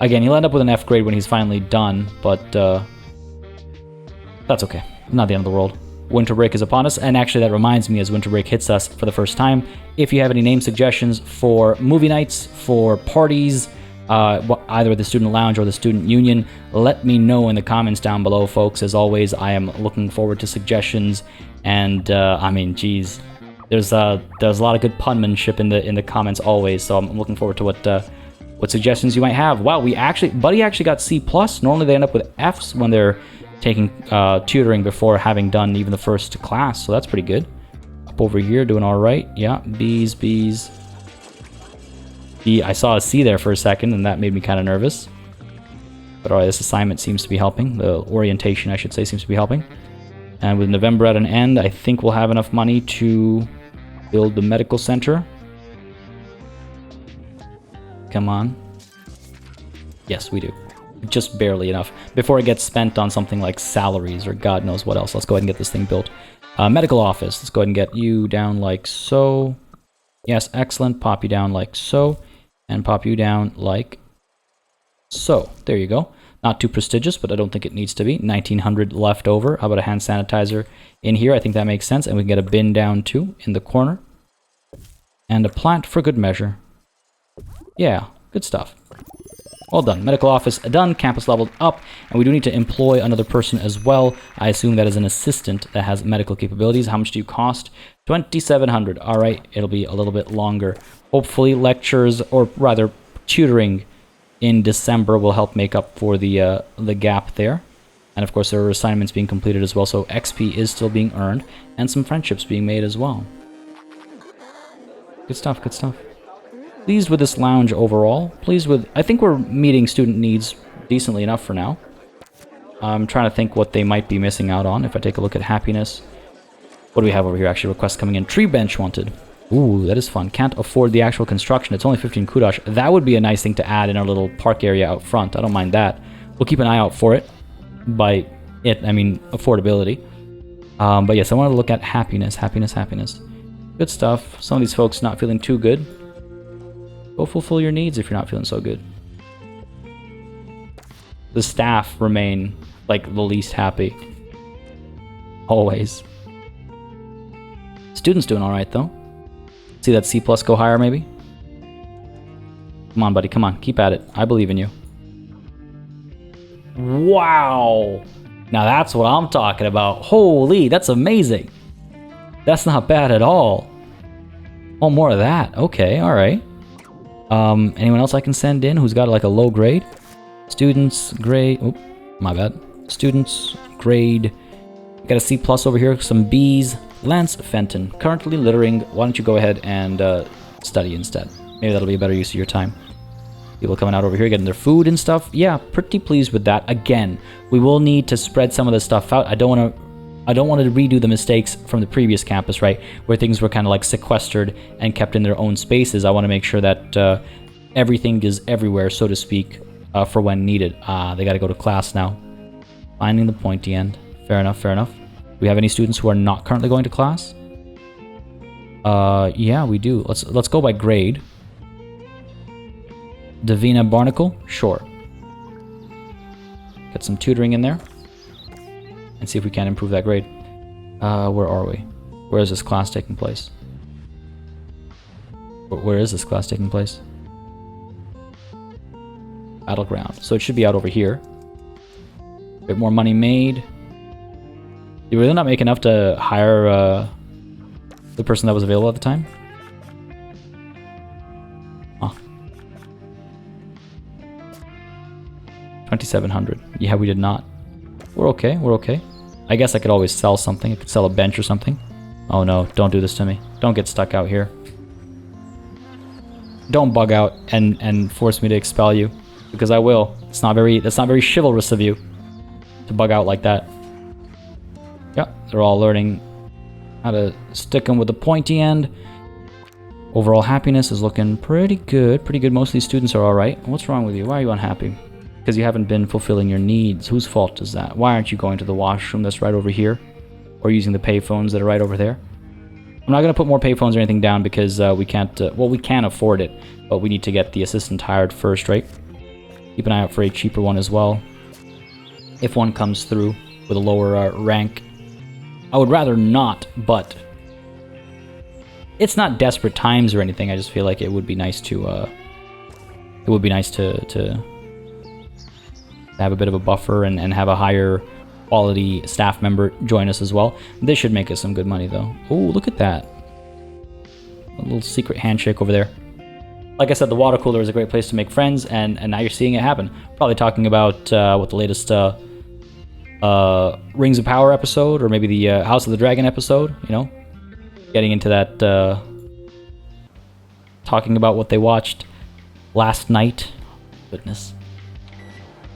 Again, he'll end up with an F grade when he's finally done, but That's okay. Not the end of the world. Winter break is upon us, and actually that reminds me, as winter break hits us for the first time, if you have any name suggestions for movie nights, for parties, either the student lounge or the student union, let me know in the comments down below, folks. As always, I am looking forward to suggestions, and I mean, geez, there's a lot of good punmanship in the comments always, so I'm looking forward to what suggestions you might have. Wow, Buddy actually got C+. Normally they end up with Fs when they're taking tutoring before having done even the first class, so that's pretty good. Up over here, doing all right. Yeah, B's. B, I saw a C there for a second, and that made me kind of nervous. But all right, this assignment seems to be helping. The orientation, I should say, seems to be helping. And with November at an end, I think we'll have enough money to build the medical center. Come on. Yes, we do. Just barely enough before it gets spent on something like salaries or God knows what else. Let's go ahead and get this thing built. Medical office. Let's go ahead and get you down like so. Yes, excellent. Pop you down like so. And pop you down like so. There you go. Not too prestigious, but I don't think it needs to be. 1900 left over. How about a hand sanitizer in here? I think that makes sense. And we can get a bin down too in the corner. And a plant for good measure. Yeah, good stuff. Well done. Medical office done. Campus leveled up. And we do need to employ another person as well. I assume that is an assistant that has medical capabilities. How much do you cost? 2,700. All right. It'll be a little bit longer. Hopefully lectures, or rather tutoring in December will help make up for the gap there. And of course there are assignments being completed as well. So XP is still being earned and some friendships being made as well. Good stuff. Good stuff. Pleased with this lounge overall. Pleased with... I think we're meeting student needs decently enough for now. I'm trying to think what they might be missing out on. If I take a look at happiness. What do we have over here? Actually, requests coming in. Tree bench wanted. Ooh, that is fun. Can't afford the actual construction. It's only 15 kudosh. That would be a nice thing to add in our little park area out front. I don't mind that. We'll keep an eye out for it. By it, I mean affordability. But yes, I want to look at happiness. Happiness. Good stuff. Some of these folks not feeling too good. Go fulfill your needs if you're not feeling so good. The staff remain, like, the least happy. Always. Students doing alright, though. See that C+ go higher, maybe? Come on, buddy, come on. Keep at it. I believe in you. Wow! Now that's what I'm talking about. Holy, that's amazing. That's not bad at all. Oh, more of that. Okay, alright. Anyone else I can send in who's got like a low grade? Students, grade... Oop, my bad. Students, grade... Got a C+ over here, some B's. Lance Fenton, currently littering. Why don't you go ahead and study instead? Maybe that'll be a better use of your time. People coming out over here getting their food and stuff. Yeah, pretty pleased with that. Again, we will need to spread some of this stuff out. I don't want to redo the mistakes from the previous campus, right? Where things were kind of like sequestered and kept in their own spaces. I want to make sure that everything is everywhere, so to speak, for when needed. They got to go to class now. Finding the pointy end. Fair enough, fair enough. Do we have any students who are not currently going to class? Yeah, we do. Let's go by grade. Davina Barnacle? Sure. Get some tutoring in there. And see if we can improve that grade. Where are we? Where is this class taking place? Where is this class taking place? Battleground. So it should be out over here. A bit more money made. Did we really not make enough to hire the person that was available at the time? Huh. 2,700. Yeah, we did not. We're okay, we're okay. I guess I could always sell something. I could sell a bench or something. Oh no, don't do this to me. Don't get stuck out here. Don't bug out and force me to expel you. Because I will. That's not very chivalrous of you to bug out like that. Yeah, they're all learning how to stick them with the pointy end. Overall happiness is looking pretty good. Pretty good. Most of these students are alright. What's wrong with you? Why are you unhappy? Because you haven't been fulfilling your needs. Whose fault is that? Why aren't you going to the washroom that's right over here? Or using the payphones that are right over there? I'm not going to put more payphones or anything down because we can't... well, we can afford it. But we need to get the assistant hired first, right? Keep an eye out for a cheaper one as well. If one comes through. with a lower rank. I would rather not, but it's not desperate times or anything. I just feel like it would be nice to have a bit of a buffer and have a higher quality staff member join us as well. This should make us some good money though. Oh, look at that. A little secret handshake over there. Like I said, the water cooler is a great place to make friends, and now you're seeing it happen. Probably talking about what the latest Rings of Power episode, or maybe the House of the Dragon episode, you know? Getting into that, talking about what they watched last night. Goodness.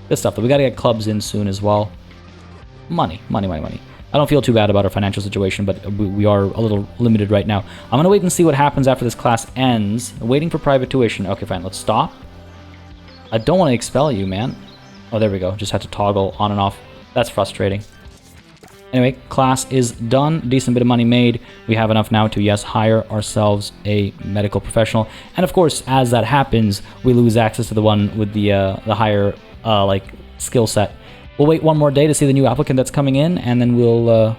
Good stuff, but we gotta get clubs in soon as well. Money. I don't feel too bad about our financial situation, but we are a little limited right now. I'm gonna wait and see what happens after this class ends. Waiting for private tuition. Okay, fine, let's stop. I don't want to expel you, man. Oh, there we go. Just had to toggle on and off. That's frustrating. Anyway, class is done. Decent bit of money made. We have enough now to, yes, hire ourselves a medical professional. And of course, as that happens, we lose access to the one with the higher, like, skill set. We'll wait one more day to see the new applicant that's coming in, and then we'll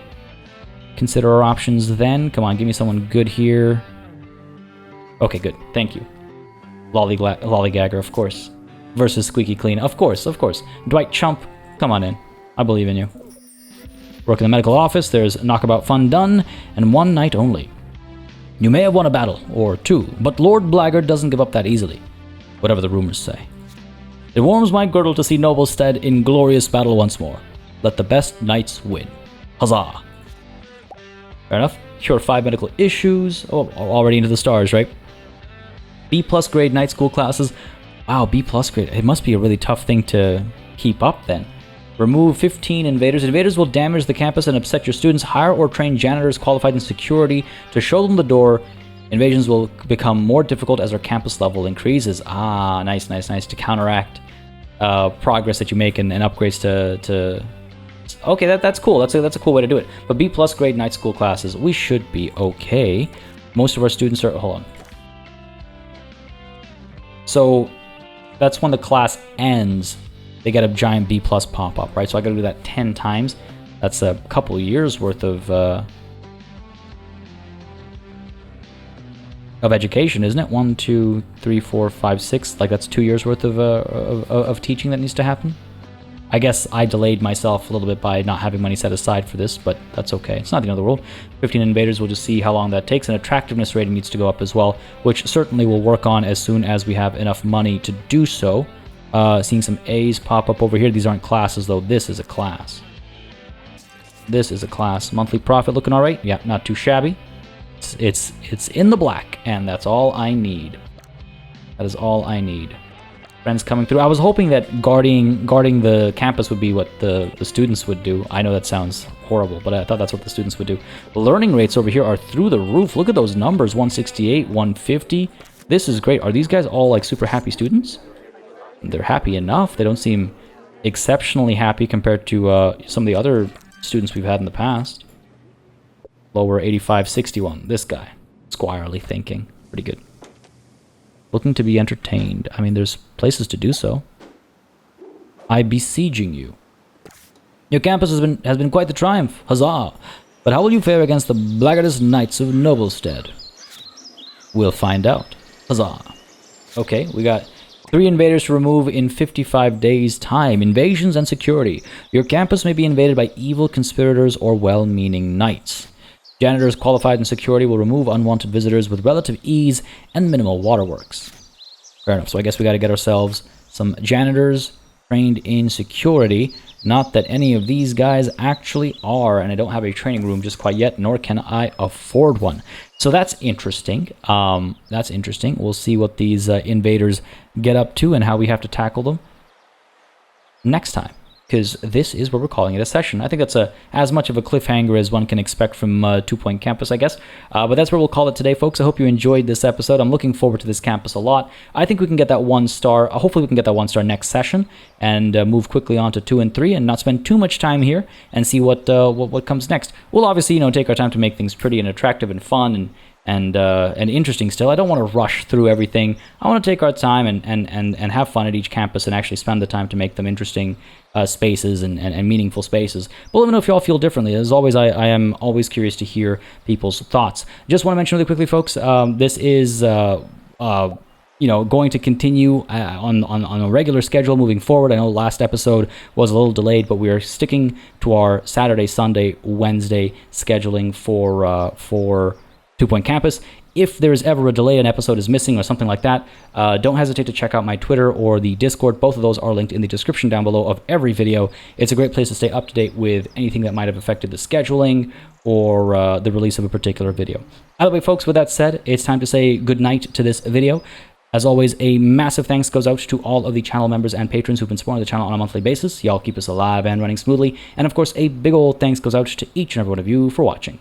consider our options then. Come on, give me someone good here. Okay, good. Thank you. Lollygagger, of course. Versus Squeaky Clean. Of course. Dwight Chump, come on in. I believe in you. Work in the medical office, there's knockabout fun done, and one night only. You may have won a battle, or two, but Lord Blackguard doesn't give up that easily, whatever the rumors say. It warms my girdle to see Noblestead in glorious battle once more. Let the best knights win. Huzzah! Fair enough. Cure 5 medical issues. Oh, already into the stars, right? B+ grade night school classes. Wow, B+ grade. It must be a really tough thing to keep up then. Remove 15 invaders. Invaders will damage the campus and upset your students. Hire or train janitors qualified in security to show them the door. Invasions will become more difficult as our campus level increases. Ah, nice. To counteract progress that you make and upgrades to... Okay, that's cool. That's a cool way to do it. But B+ grade night school classes, we should be okay. Most of our students are... Hold on. So, that's when the class ends. They get a giant B+ pop-up, right? So I gotta do that 10 times. That's a couple years worth of education, isn't it? 1, 2, 3, 4, 5, 6. Like that's 2 years worth of teaching that needs to happen. I guess I delayed myself a little bit by not having money set aside for this, but that's okay. It's not the end of the world. 15 invaders, we'll just see how long that takes. And attractiveness rating needs to go up as well, which certainly we'll work on as soon as we have enough money to do so. Seeing some A's pop up over here. These aren't classes, though. This is a class. This is a class. Monthly profit looking all right. Yeah, not too shabby. It's in the black, and that's all I need. That is all I need. Friends coming through. I was hoping that guarding the campus would be what the students would do. I know that sounds horrible, but I thought that's what the students would do. The learning rates over here are through the roof. Look at those numbers. 168, 150. This is great. Are these guys all like super happy students? They're happy enough. They don't seem exceptionally happy compared to some of the other students we've had in the past. Lower 85, 61. This guy. Squirely thinking. Pretty good. Looking to be entertained. I mean, there's places to do so. I besieging you. Your campus has been quite the triumph. Huzzah! But how will you fare against the blackguardest knights of Noblestead? We'll find out. Huzzah! Okay, we got 3 invaders to remove in 55 days' time. Invasions and security. Your campus may be invaded by evil conspirators or well-meaning knights. Janitors qualified in security will remove unwanted visitors with relative ease and minimal waterworks. Fair enough. So I guess we got to get ourselves some janitors trained in security. Not that any of these guys actually are, and I don't have a training room just quite yet, nor can I afford one. So that's interesting. That's interesting. We'll see what these invaders get up to and how we have to tackle them next time, because this is where we're calling it a session. I think that's as much of a cliffhanger as one can expect from 2 Point Campus, I guess. But that's where we'll call it today, folks. I hope you enjoyed this episode. I'm looking forward to this campus a lot. I think we can get that 1 star. Hopefully we can get that 1 star next session and move quickly on to 2 and 3 and not spend too much time here and see what comes next. We'll obviously, take our time to make things pretty and attractive and fun and interesting still. I don't want to rush through everything. I want to take our time and have fun at each campus and actually spend the time to make them interesting spaces and meaningful spaces. But let me know if y'all feel differently. As always, I am always curious to hear people's thoughts. Just want to mention really quickly, folks, this is going to continue on a regular schedule moving forward. I know last episode was a little delayed, but we are sticking to our Saturday, Sunday, Wednesday scheduling for 2 Point Campus. If there's ever a delay, an episode is missing or something like that, don't hesitate to check out my Twitter or the Discord. Both of those are linked in the description down below of every video. It's a great place to stay up to date with anything that might have affected the scheduling or the release of a particular video. Either way, folks, with that said, it's time to say goodnight to this video. As always, a massive thanks goes out to all of the channel members and patrons who've been supporting the channel on a monthly basis. Y'all keep us alive and running smoothly. And of course, a big old thanks goes out to each and every one of you for watching.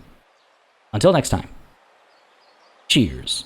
Until next time. Cheers.